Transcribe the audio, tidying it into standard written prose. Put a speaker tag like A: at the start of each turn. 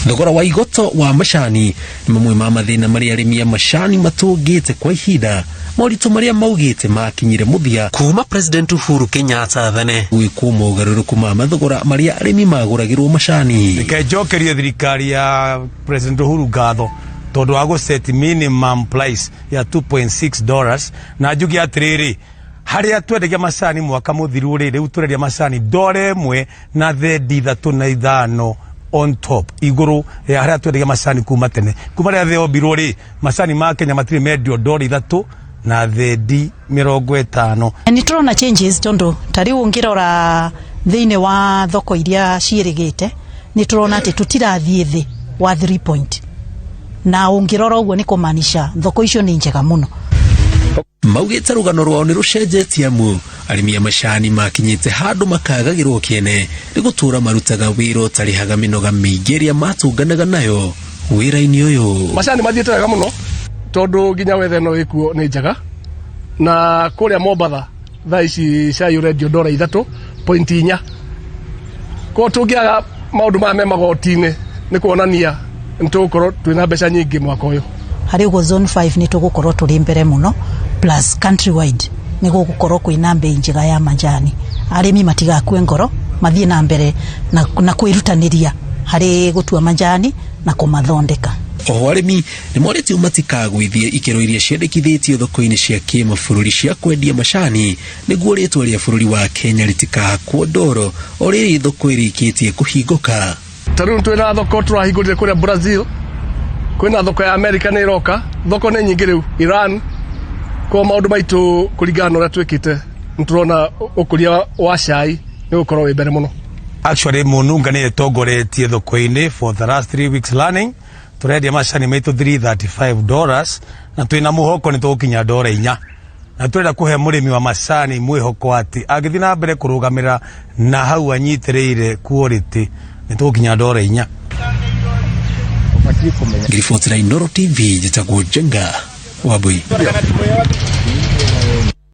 A: Thogora wa igoto wa macani ni mamwe ma mathina maria arimi a macani matungite kwa ihinda moritu maria maugite makinyire muthia kuma President Uhuru Kenyatta thane gwikuma ugaruruku ma mathogora maria arimi maguragirwo macani
B: nikejokerio thirikari ya President Uhuru ngatho tondu wa set minimum price ya $2.6 na njugi atiriri haria twendagia macani mwaka muthiru ri riu turendia macani $1 na thendi 35 on top iguru ya haria twendagia macani kuma tene kuma ria theo mbirwo ri macani ma Kenya matiri mendio $3 na thendi 50.
C: Ni turona changes tondu tari ungirora thiine wa thoko iria ciirigite ni turona ati tutirathie thi wa 3 point na ungirora uguo ni kumanisha thoko icio ni njega muno.
A: Maugite rugano rwao ni rucenjetie amu arimi a macani makinyite handu makagagirwo kiene ni gutura marutaga wira utarihaga minoga miingi iria matunganaga nayo wira-ini uyu.
D: Macani mathiete wega muno tondu nginya wethe no ikuo ni njega na kuria Mombatha thaa ici cai urendio $3.4 ko tungiaga maundu ma me magoti-ini ni kuonania ntugukorwo twina mbeca nyingi mwaka uyu.
C: Hari ugo zone 5 ni tugukorwo turi mbere muno plus countrywide ni gugukorwo kwina mbei njega ya majani arimi matigakue ngoro mathie na mbere na kwirutaniria hari gutua majani na kumathondeka.
A: Oho arimi ni morete umatikagwithie ikero iria ciendekithitio thoko-ini cia kimabũrũri cia kwendia macani niguo ritwa ria bũrũri wa Kenya ritikahakwo ndoro o rĩrĩ thoko irikitie kuhinguka.
D: Tariu twina thoko turahingurire kuria Brazil, kwina thoko ya America ni iroka, thoko ni nyingi riu Iran, kwa maundu maitu kuringana uria twikite nturona ukuria wa cai ni gukorwo wi mbere muno.
B: Actually mununga ni togoretie thoko-ini for the last 3 weeks learning turendia macani maitu $335 na twina muhoko ni tugukinya $4 na turenda kuhe murimi wa macani mwihoko ati agithi na mbere kurugamira na hau anyitiriire quality ni tugukinya $4.
A: Ngiribotera Inooro TV jitagwo Jenga Wabui.